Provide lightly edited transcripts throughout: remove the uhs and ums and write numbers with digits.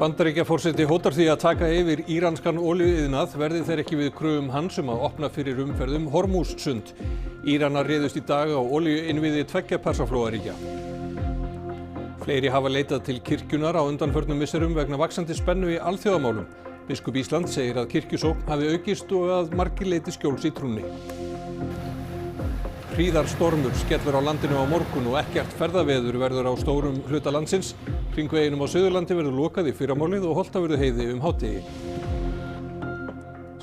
Bandaríkjaforseti hótar því að taka yfir íranskan olíuiðnað verði þeir ekki við kröfum hans að opna fyrir umferð Hormúzsund. Íranar réðust í dag á olíuinnviði tveggja Persaflóaríkja. Fleiri hafa leitað til kirkjunnar á undanförnum misserum vegna vaxandi spennu í alþjóðamálum. Biskup Íslands segir að kirkjusókn hafi aukist og að margir leiti skjóls í trúnni. Hríðarstormur skellur á landinu á morgun og ekkert ferðaveður verður á stórum hluta landsins. Hringveginum á Suðurlandi verður lokað í fyrramálið og Holtavörðuheiði hádegi.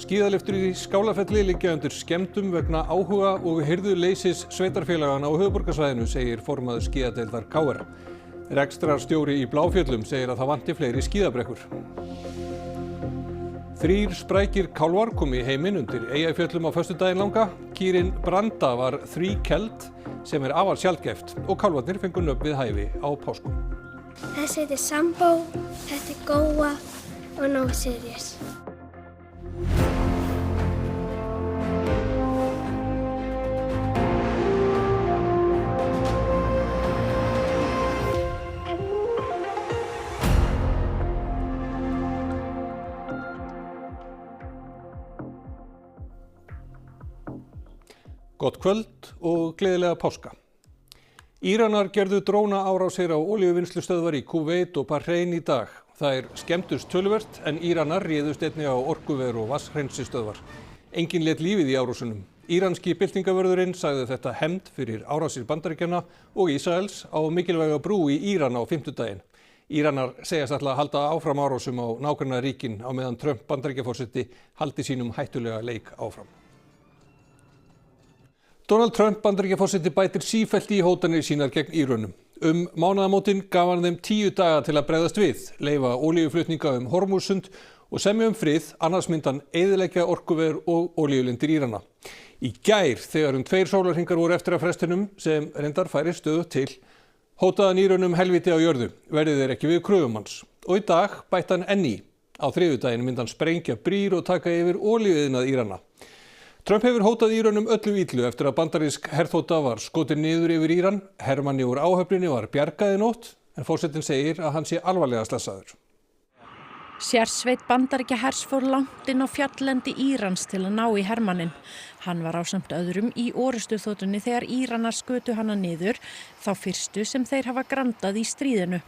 Skíðalyftur í Skálafelli liggja undir skemmdum vegna áhuga og hirðuleysis sveitarfélagana á höfuðborgarsvæðinu, segir formaður skíðadeildar KR. Rekstrarstjóri í Bláfjöllum segir að það vanti fleiri skíðabrekkur. 3 sprækir kálfar komu í heiminn undir Eyjafjöllum á föstudaginn langa. Kýrin Branda var þríkeld sem afar sjaldgæft og kálfarnir fengu nöfn við hæfi á páskum. Þessi heitir Sambó, þetta Góa og Nóa Sirius. Gott kvöld og gleðilega páska. Íranar gerðu drónaárásir á olíuvinnslustöðvar í Kúveit og Bahrein í dag. Þær skemmdust töluvert en Íranar réðust einnig á orkuver og vatnshreinsistöðvar. Enginn lét lífið í árásunum. Íranski byltingavörðurinn sagði þetta hefnd fyrir árásir Bandaríkjanna og Ísraels á mikilvæga brú í Íran á fimmtudaginn. Íranar segjast ætla að halda áfram árásum á nágrannaríkin á meðan Trump Bandaríkjaforseti haldi sínum hættulega leik áfram. Donald Trump Bandaríkjaforseti bætir sífellt í hótanir sínar gegn Írönum. Mánaðamótin gaf hann þeim 10 daga til að bregðast við, leyfa olíuflutninga Hormúzsund og semja frið, annars myndan eyðileggja orkuver og olíulindir Írana. Í gær, þegar 2 sólarhringar voru eftir af frestinum, sem reyndar færi stöðugt til, hótaði Írönum helviti á jörðu, verði þeir ekki við kröfum hans. Og í dag bætti hann enn í. Á þriðjudaginn myndi hann sprengja brýr og taka yfir olíuiðnað Írana. Trump hefur hótað Írönum öllu illu eftir að bandarísk herþota var skotin niður yfir Íran. Hermanni úr áhöfninni var bjargað í nótt, en forsetinn segir að hann sé alvarlega slasaður. Sérsveit Bandaríkjahers fór langt inn á fjalllendi Írans til að ná í hermanninn. Hann var ásamt öðrum í orrustuþotunni þegar Íranar skutu hana niður, þá fyrstu sem þeir hafa grandað í stríðinu.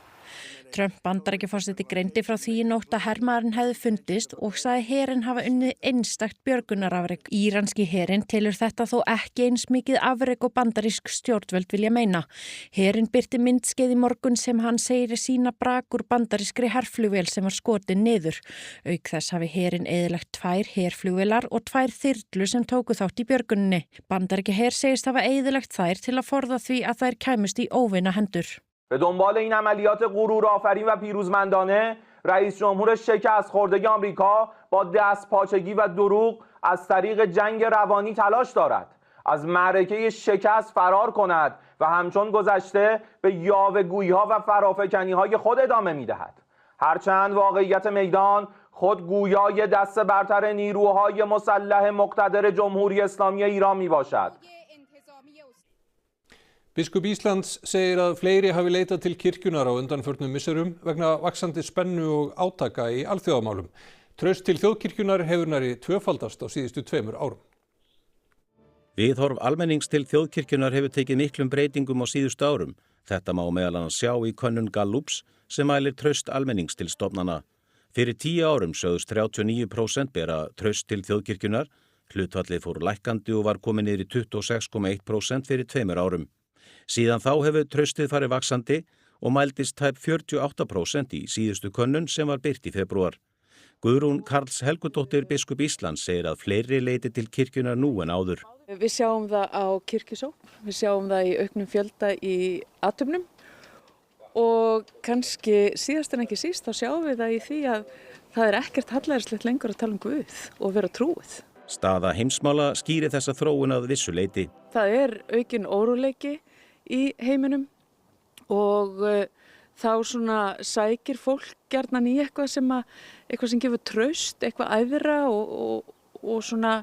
Trump Bandaríkjaforseti greindi frá því í nótt að hermaðurinn hefði fundist og sagði herinn hafa unnið einstakt björgunarafrek. Íranski herinn telur þetta þó ekki eins mikið afrek og bandarísk stjórnvöld vilja meina. Herinn birti myndskeið í morgun sem hann segir sýna brak úr bandarískri herflugvél sem var skotin niður. Auk þess hafi herinn eyðilagt 2 herflugvélar og 2 þyrlur sem tóku þátt í björguninni. Bandaríkjaher segist hafa eyðilagt þær til að forða því að þær kæmust í óvina hendur. به دنبال این عملیات غرورآفرین و پیروزمندانه رئیس جمهور شکست خورده آمریکا با دستپاچگی و دروغ از طریق جنگ روانی تلاش دارد از معرکه شکست فرار کند و همچون گذشته به یاوه‌گویی‌ها و فرافکنی‌های خود ادامه می‌دهد هرچند واقعیت میدان خود گویای دست برتر نیروهای مسلح مقتدر جمهوری اسلامی ایران میباشد. Biskup Íslands segir að fleiri hafi leitað til kirkjunnar á undanförnum misserum vegna vaxandi spennu og átaka í alþjóðamálum. Traust til þjóðkirkjunnar hefur nærri tvöfaldast á síðustu 2 árum. Viðhorf almennings til þjóðkirkjunnar hefur tekið miklum breytingum á síðustu árum. Þetta má meðal annars sjá í könnun Gallups sem mælir traust almennings til stofnana. Fyrir 10 árum sögðust 39% bera traust til þjóðkirkjunnar. Hlutfallið fór lækkandi og var komið niður í 26,1% fyrir 2 árum. Síðan þá hefur traustið farið vaxandi og mældist tæp 48% í síðustu könnun sem var birt í febrúar. Guðrún Karls Helgudóttir biskup Íslands segir að fleiri leiti til kirkjunnar nú en áður. Við sjáum það á kirkjusókn, við sjáum það í auknum fjölda í athöfnum og kannski síðast en ekki síst þá sjáum við það í því að það er ekkert hallærislegt lengur að tala Guð og vera trúið. Staða heimsmála skýri þessa þróun að vissu leyti. Það er aukinn óróleiki í heiminum og þá svona sækir fólk gjarnan í eitthvað sem gefur traust, eitthvað æðra og svona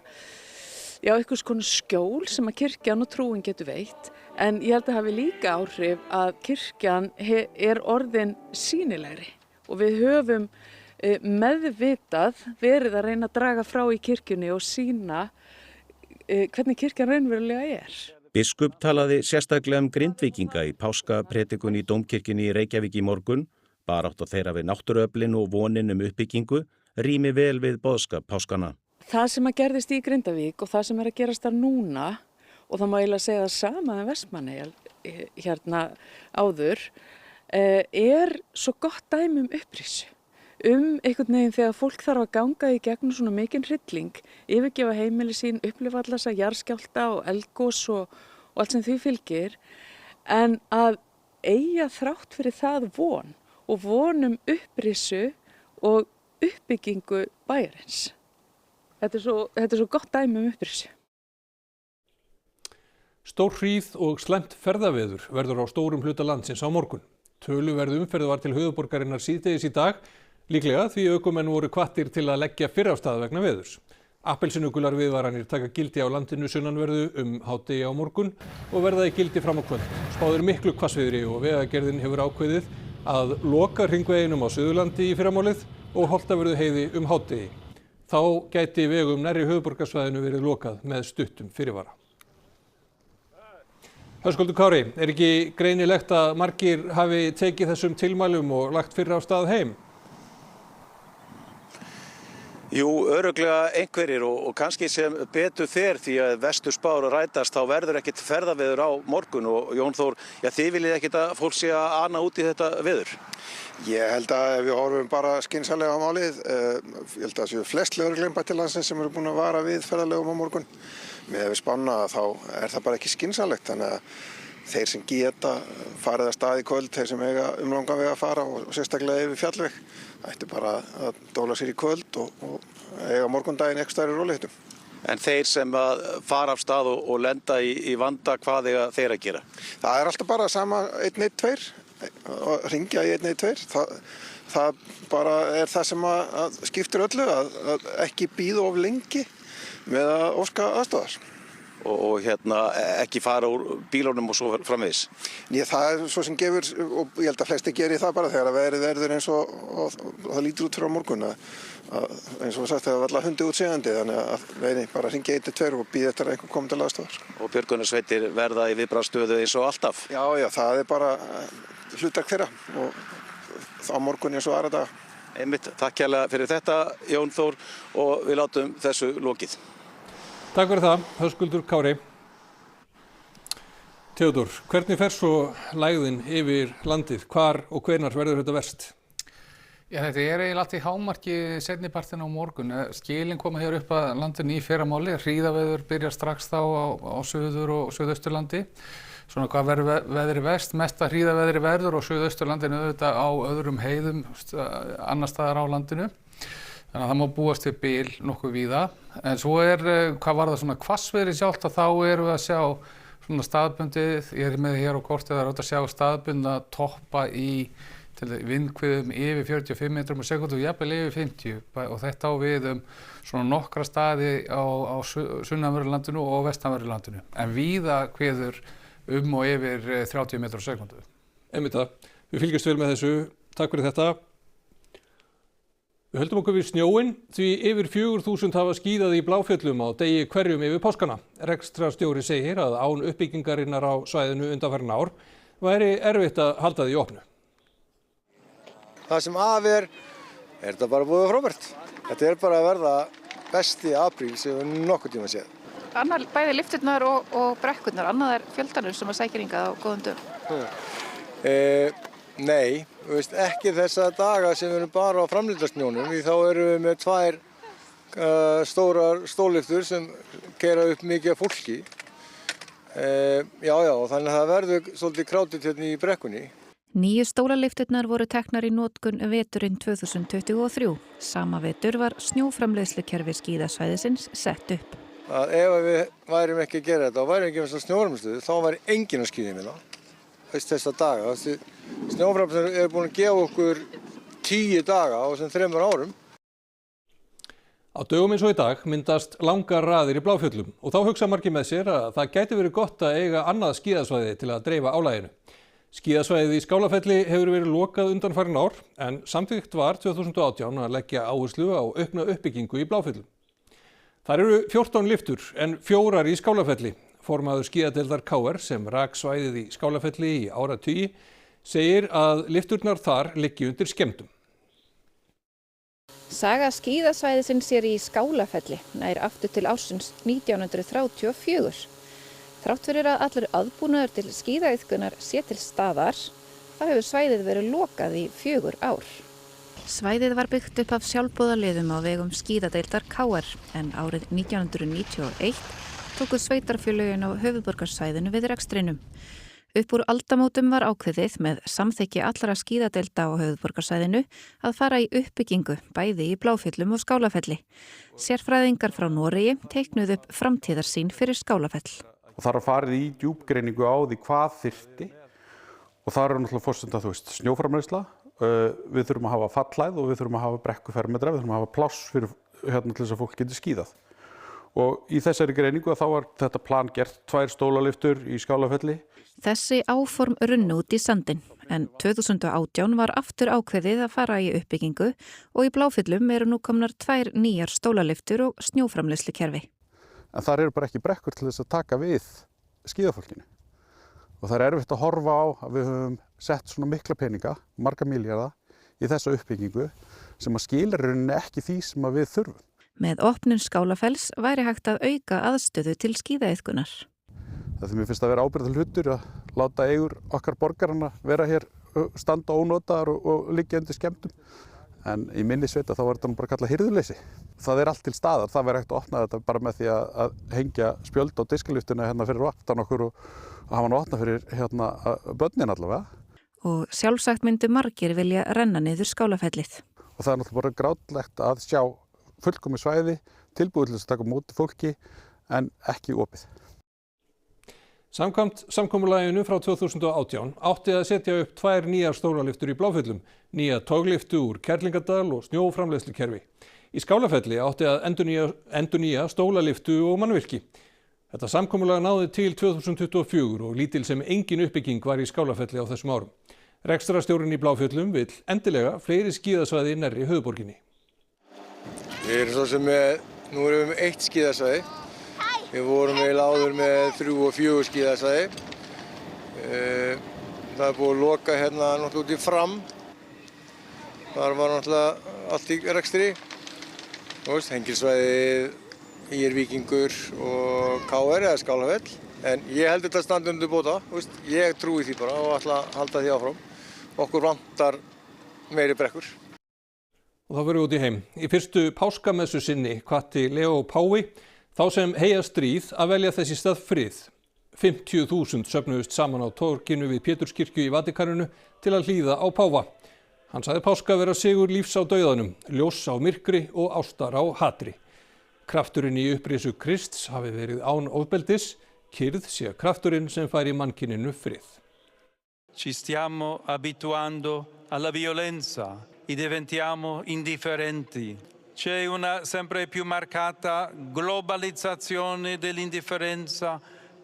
eitthvað svona skjól sem að kirkjan og trúin getur veitt. En ég held að hafi líka áhrif að kirkjan er orðin sýnilegri og við höfum meðvitað verið að reyna að draga frá í kirkjunni og sýna hvernig kirkjan raunverulega er. Biskup talaði sérstaklega Grindvíkinga í páskapredikun í Dómkirkjunni í Reykjavík í morgun. Barátta þeirra við náttúruöflin og vonin uppbyggingu rími vel við boðskap páskana. Það sem að gerðist í Grindavík og það sem er að gerast þar núna, og það má eiginlega segja það sama Vestmannaeyjar hérna áður, er svo gott dæmi upprisu. Einhvern veginn þegar fólk þarf að ganga í gegnum svona mikinn hrylling, yfirgefa heimili sín, upplifa allar þessa jarðskjálfta og eldgos og allt sem því fylgir, en að eiga þrátt fyrir það von og von upprisu og uppbyggingu bæjarins. Þetta er svo gott dæmi upprisu. Stór hríð og slæmt ferðaveður verður á stórum hluta landsins á morgun. Töluverð umferð var til höfuðborgarinnar síðdegis í dag, líklega því ökumenn voru hvattir til að leggja fyrr af stað vegna veðurs. Appelsínugular viðvaranir taka gildi á landinu sunnanverðu hádegi á morgun og verða í gildi fram á kvöld. Spáð miklu hvassviðri og Vegagerðin hefur ákveðið að loka hringveginum á Suðurlandi í fyrramálið og Holtavörðuheiði hádegi. Þá gæti vegum nærri höfuðborgarsvæðinu verið lokað með stuttum fyrirvara. Höskuldur Kári, er ekki greinilegt að margir hafi tekið þessum tilmælum og lagt fyrr af stað heim? Jú, örugglega einhverjir og kannski sem betur fer því að vesturspár rætast þá verður ekkert ferðaveður á morgun og Jón Þór, þið viljið ekkert að fólk sé að ana út í þetta veður? Ég held að ef við horfum bara skynsamlega á málið, ég held að séu flest lögreglubættir landsins sem eru búin að vara við ferðalögum á morgun. Með við spanna þá er það bara ekki skynsamlegt, þannig að þeir sem geta farið að stað í kvöld, þeir sem eiga langan veg að fara og sérstaklega yfir fjallveg, ættu bara að dóla sér í kvöld og eiga morgundaginn eitthvað stærri rólegheitum. En þeir sem að fara af stað og lenda í vanda, hvað eiga þeir að gera? Það er alltaf bara sama 112, að hringja í 112. Það bara er það sem að skiptir öllu, að ekki bíða of lengi með að óska aðstofar. Og ekki fara úr bílunum og svo framvegis? Það er svo sem gefur, og ég held að flesti geri það bara þegar veðrið verður eins og það lítur út fyrir á morgun. Eins og sagt, það var alltaf hundi út segandi, þannig að bara hringja 112 og bíða eftir að einhver komi til aðstofar. Og björgunarsveitir verða í viðbragðsstöðu eins og alltaf? Já, það er bara hlutverk þeirra og á morgun eins og aðra daga. Einmitt, takk kærlega fyrir þetta, Jón Þór, og við látum þessu lokið. Takk fyrir það, Höskuldur Kári. Theodór, hvernig fer svo lægðin yfir landið? Hvar og hvenær verður þetta verst? Þetta er eiginlega allt í hámarki seinnipartinn á morgun. Skilin koma hér upp að landinu í fyrramáli. Hríðaveður byrjar strax þá á Suður- og Suðausturlandi. Svona hvað verður veðri verst? Mesta hríðaveðri verður á Suðausturlandinu auðvitað á öðrum heiðum annars staðar á landinu. Þannig að það má búast við bil nokkuð víða. En svo hvað var það svona hvassviðri sjálft, að þá erum við að sjá svona staðbundið, ég er með hér á kortið, það er að sjá staðbundna toppa í vindhviðum yfir 45 metrum á sekúndu og jafnvel yfir 50. Og þetta á við svona nokkra staði á sunnanverðu landinu og vestanverðu landinu. En víða hviður og yfir 30 metrum á sekúndu. Einmitt það. Við fylgjumst vel með þessu. Takk fyrir þetta. Við höldum okkur við snjóinn því yfir 4.000 hafa skíðað í Bláfjöllum á degi hverjum yfir páskana. Rekstrarstjóri segir að án uppbyggingarinnar á svæðinu undanfarin ár væri erfitt að halda því opnu. Það sem af er þetta bara búið frábært. Þetta er bara að verða besti apríl sem við nokkuð tíma séð. Bæði lyfturnar og brekkurnar, annað er fjöldanum sem að sækja hingað á góðum dögum. Nei, ekki þessa daga sem við erum bara á framleiðslusnjónum, því þá erum við með tvær stórar stóllyftur sem keyra upp mikið af fólki. Þannig að það verður svolítið krátið hérna í brekkunni. 9 stólalyfturnar voru teknar í notkun veturinn 2023. Sama vetur var snjóframleiðslukerfi skíðasvæðisins sett upp. Ef við værum ekki að gera þetta og værum ekki með svona snjóframleiðslu, þá væri enginn að skíða minna. Þessa daga. Snjóframleiðslan er búin að gefa okkur 10 daga á þessum 3 árum. Á dögum eins og í dag myndast langar raðir í Bláfjöllum og þá hugsa margir með sér að það gæti verið gott að eiga annað skíðasvæði til að dreifa álaginu. Skíðasvæðið í Skálafelli hefur verið lokað undanfarin ár en samþykkt var 2018 að leggja áherslu á aukna uppbyggingu í Bláfjöllum. Þar eru 14 lyftur en 4 í Skálafelli. Formaður skíðadeildar KR sem rak svæðið í Skálafelli í áratugi segir að lyfturnar þar liggi undir skemmdum. Saga skíðasvæðisins í Skálafelli nær aftur til ársins 1934. Þrátt fyrir að allur aðbúnaður til skíðaiðkunar sé til staðar, þá hefur svæðið verið lokað í 4 ár. Svæðið var byggt upp af sjálfboðaliðum á vegum skíðadeildar KR en árið 1991 tóku sveitarfélögin á höfuðborgarsvæðinu við rekstrinum. Upp úr aldamótum var ákveðið með samþykki allra skíðadeilda á höfuðborgarsvæðinu að fara í uppbyggingu bæði í Bláfjöllum og Skálafelli. Sérfræðingar frá Noregi teiknuðu upp framtíðarsýn fyrir Skálafell. Og þar farið í djúpgreiningu á því hvað þyrfti og þar náttúrulega forsenda, snjóframleiðsla. Við þurfum að hafa fallæð og við þurfum að hafa brekkufermetra, við þurfum að hafa pláss fyrir til þess að fólk geti skíðað. Og í þessari greiningu þá var þetta plan gert 2 stólalyftur í Skálafelli. Þessi áform runnu út í sandinn en 2018 var aftur ákveðið að fara í uppbyggingu og í Bláfjöllum eru nú komnar 2 nýjar stólalyftur og snjóframleiðslukerfi. En þar eru bara ekki brekkur til þess að taka við skíðafólkinu. Og það er erfitt að horfa á að við höfum sett svona mikla peninga, marga milljarða, í þessa uppbyggingu sem að skilar rauninni ekki því sem að við þurfum. Með opnun Skálafells væri hægt að auka aðstöðu til skíðaiðkunar. Það mér finnst að vera ábyrgðar hlutur að láta eigur okkar borgarana vera hér, standa ónotaðar og liggja undir skemmdum. En í minni sveita þá var þetta bara kallað hirðuleysi. Það er allt til staðar, það væri hægt að opna þetta bara með því að hengja spjöld á diskaliftuna hérna fyrir aftan okkur og hafa hann opna fyrir börnin allavega. Og sjálfsagt myndu margir vilja renna niður Skálafellið. Og það er náttúrulega bara grátlegt að sjá fullkomið svæði, tilbúið til að taka móti fólki en ekki opið. Samkvæmt samkomulaginu frá 2018 átti að setja upp 2 nýjar stólalyftur í Bláfjöllum, nýja tóglyftu úr Kerlingadal og snjóframleiðslukerfi. Í Skálafelli átti að endurnýja stólalyftu og mannvirki. Þetta samkomulag náði til 2024 og lítil sem engin uppbygging var í Skálafelli á þessum árum. Rekstrarstjórinn í Bláfjöllum vill endilega fleiri skíðasvæði nærri höfuðborginni. Við erum svo sem nú erum við 1 skíðasvæði. Við vorum eiginlega áður með 3 og 4 skíðasvæði. Það er búið að loka hérna náttúrulega út í Fram. Þar var náttúrulega allt í rekstri. Hengilsvæðið, Víkingur og KR eða Skálafell. En ég held þetta standi undir bóta. Ég trúi því bara og ætla að halda því áfram. Okkur vantar meiri brekkur. Og þá fyrir við út í heim. Í fyrstu páskamessu sinni hvatti Leó Pái þá sem heia stríð að velja þess í stað frið. 50.000 söfnuðust saman á torginu við Péturskirkju í Vatíkaninu til að hlýða á páfa. Hann sagði páska vera sigur lífs á dauðanum, ljós á myrkri og ástar á hatri. Krafturinn í upprisu Krists hafi verið án ofbeldis, kyrrð sé krafturinn sem fær í mannkyninu frið. Ci stiamo abituando alla violenza e diventiamo indifferenti. C'è una sempre più marcata globalizzazione dell'indifferenza,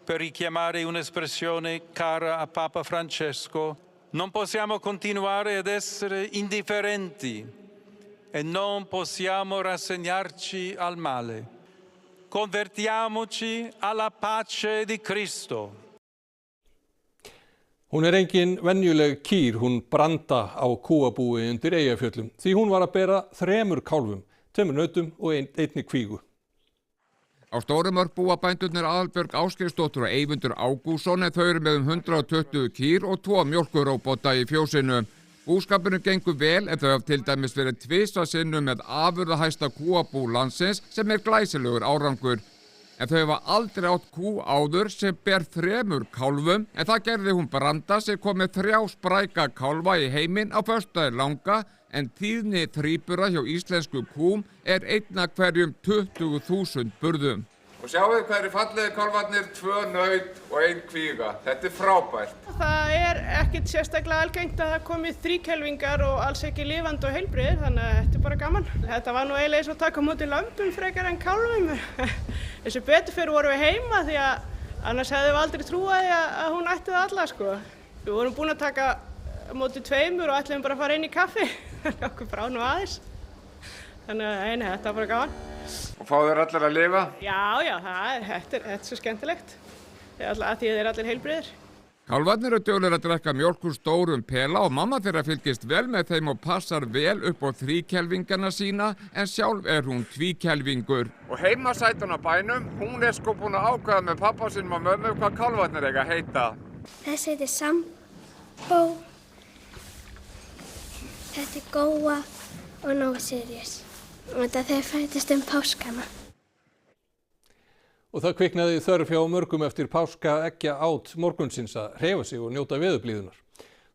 per richiamare un'espressione cara a Papa Francesco. Non possiamo continuare ad essere indifferenti e non possiamo rassegnarci al male. Convertiamoci alla pace di Cristo. Hún engin venjuleg kýr, hún Branda á kúabúi undir Eyjafjöllum, því hún var að bera 3 kálfum. 2 nautum og einni kvígu. Á Stórumörk búa bændurnir Aðalbjörg Ásgeirsdóttir og Eyvindur Ágússon en þau eru með 120 kýr og 2 mjólkurróbota í fjósinu. Búskapurinn gengur vel en þau hafa til dæmis verið 2 sinnum með afurðahæsta kúabú landsins sem glæsilegur árangur. En þau hafa aldrei átt kú áður sem ber 3 kálfum en það gerði hún Branda sem kom með 3 spræka kálfa í heiminn á föstudaginn langa. En tíðni þríbura hjá íslensku kúm 1 af hverjum 20.000 burðum. Og sjáu hverju fallegu kálfarnir, 2 naut og 1 kvíga. Þetta frábært. Það ekkert sérstaklega algengt að það komi 3 kelfingar og alls ekki lifandi og heilbrigðir, þannig að þetta bara gaman. Þetta var nú eiginlega eins og taka á móti lömbum frekar en kálfum. Þessu betur fyrir vorum við heima því að annars hefðum við aldrei trúað að hún ætti það alla sko. Við vorum búin að taka á móti 2 og ætlum bara að fara inn í kaffi. Okkur brá nú aðeins. Þannig að þetta var bara gaman. Og fá þeir allir að lifa? Já, þetta er svo skemmtilegt. Að því þeir allir heilbrigðir. Kálfarnir eru duglegir að drekka mjólk úr stórum pela og mamma þeirra fylgist vel með þeim og passar vel upp á þríkelvingana sína en sjálf er hún tvíkelvingur. Og heimasætan á bænum, hún er sko búin að ákveða með pappa sínum og mömmu hvað kálfarnir eiga að heita. Þessi heitir Sambó, þetta er Góa og Nóa Sirius. Og þeir fæddust páskana. Og það kviknaði þörf hjá mörgum eftir páskaeggja át morgunsins að hreyfa sig og njóta veðurblíðunar.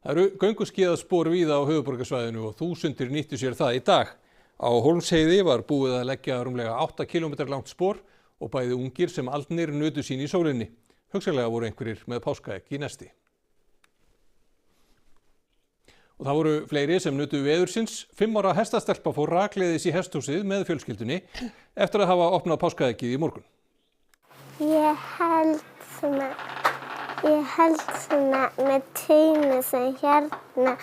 Það eru gönguskíðaspor víða á höfuðborgarsvæðinu og þúsundir nýttu sér það í dag. Á Hólmsheiði var búið að leggja rúmlega 8 km langt spor og bæði ungir sem aldnir nutu sín í sólinni. Hugsanlega voru einhverjir með páskaegg í nesti. Og það voru fleiri sem nutu veðursins. 5 ára hestastelpa fór rakleiðis í hesthúsið með fjölskyldunni eftir að hafa opnað páskaeggið í morgun. Ég held svona með teinu sem hérna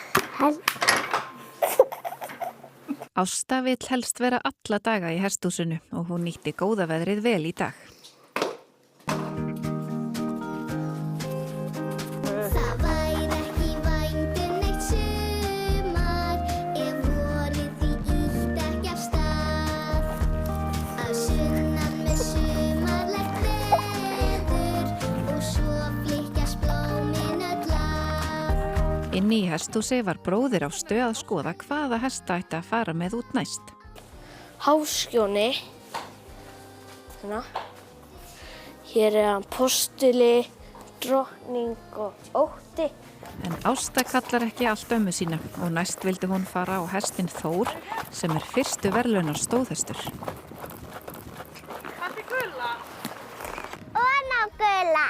Ásta vill helst vera alla daga í hesthúsinu og hún nýtti góða veðrið vel í dag. Inni í hesthúsi var bróðir Ástu að skoða hvaða hesta ætti að fara með út næst. Háskjóni. Hér er hann Postuli, Drottning og Ótti. En Ásta kallar ekki allt ömmu sína og næst vildi hún fara á hestinn Þór sem er fyrstu verðlaunar stóðhestur. Pappi gula. Og ná gula.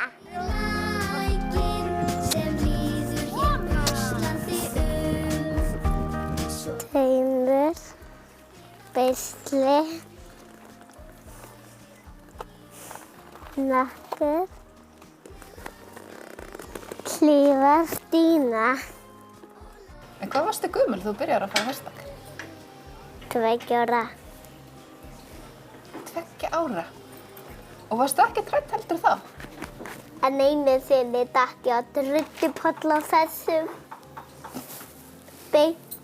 Heimur, beisli, nakkur, klífar, dýna. En hvað varstu gömul þú byrjar að fara hesta? 2 ára. 2 ára? Og varstu ekki hrædd heldur þá? En einu sinni datt ég á drullupoll á þessum.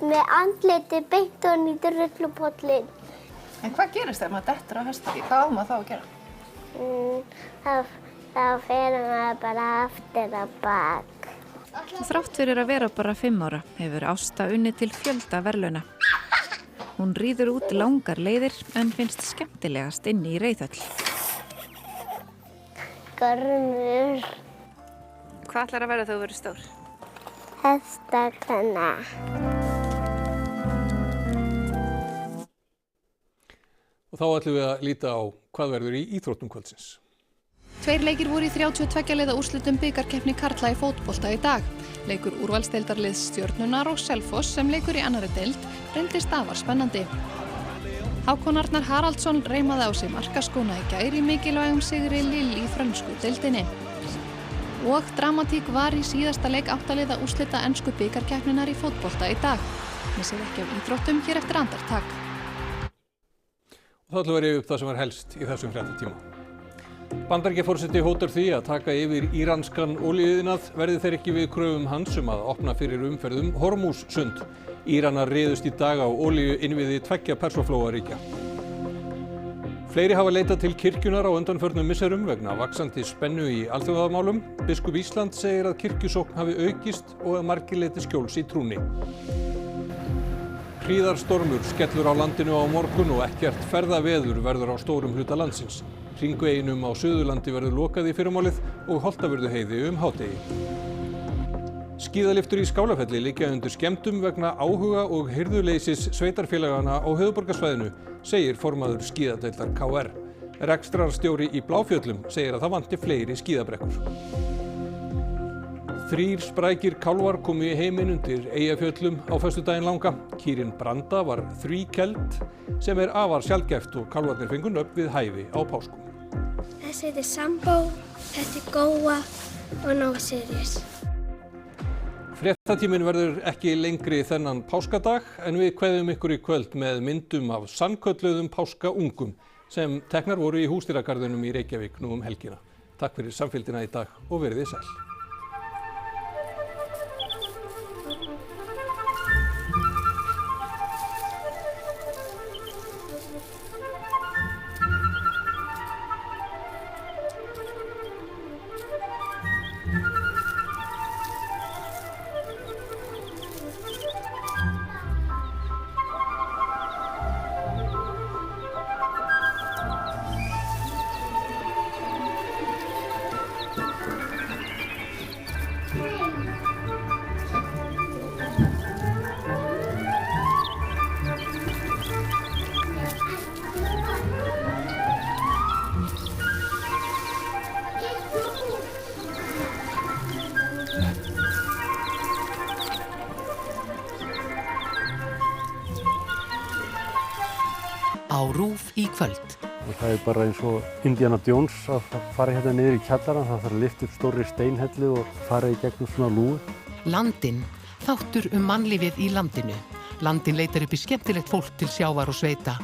Með andliti beint og í drullupollinn. En hvað gerist þegar maður dettur á hesti? Hvað á maður þá að gera? Þá fer maður bara aftur á bak. Þrátt fyrir að vera bara 5 ára hefur Ásta unnið til fjölda verðlauna. Hún ríður út langar leiðir en finnst skemmtilegast inni í reiðhöll. Gormur. Hvað ætlar að verða þegar þú verður stór? Hestakvenna. Og þá ætlum við að líta á hvað verður í íþróttum kvöldsins. 2 leikir voru í 32 liða úrslitum bikarkeppni karla í fótbolta í dag. Leikur úrvalsdeildarliðs Stjörnunnar og Selfoss sem leikur í annarri deild reyndist afar spennandi. Hákon Arnar Haraldsson reimaði á sig markaskóna í gær í mikilvægum sigri Lill í frönsku deildinni. Og dramatík var í síðasta leik 8 liða úrslita ensku bikarkeppninar í fótbolta í dag. Missið ekki af íþróttum hér eftir andartak. Og það ætlum að rifja upp það sem var helst í þessum fréttatíma. Bandaríkjaforseti hótar því að taka yfir íranskan olíuiðnað verði þeir ekki við kröfum hans að opna fyrir umferð Hormúzsund. Íranar réðust í dag á olíuinnviði 2 Persaflóaríkja. Fleiri hafa leitað til kirkjunnar á undanförnum misserum vegna vaxandi spennu í alþjóðamálum. Biskup Íslands segir að kirkjusókn hafi aukist og að margir leiti skjóls í trúnni. Hríðarstormur skellur á landinu á morgun og ekkert ferðaveður verður á stórum hluta landsins. Hringveginum á Suðurlandi verður lokað í fyrramálið og Holtavörðuheiði hádegi. Skíðalyftur í Skálafelli liggja undir skemmdum vegna áhuga og hirðuleysis sveitarfélagana á höfuðborgarsvæðinu, segir formaður skíðadeildar KR. Rekstrarstjóri í Bláfjöllum segir að það vanti fleiri skíðabrekkur. 3 sprækir kálfar komu í heiminn undir Eyjafjöllum á föstudaginn langa. Kýrin Branda var þríkeld sem afar sjaldgæft og kálfarnir fengu nöfn við hæfi á páskum. Þessi heitir Sambó, þetta er Góa og Nóa Sirius. Fréttatíminn verður ekki lengri þennan páskadag en við kveðjum ykkur í kvöld með myndum af sannkölluðum páskaungum sem teknar voru í Húsdýragarðinum í Reykjavík nú helgina. Takk fyrir samfylgdina í dag og verið þið sæl. Á RÚV í kvöld. Það bara eins og Indiana Jones að fara hérna niður í kjallarann, það þarf að lyfta upp stórri steinhellu og fara í gegnum svona lúgu. Landinn, þáttur mannlífið í landinu. Landinn leitar upp í skemmtilegt fólk til sjávar og sveita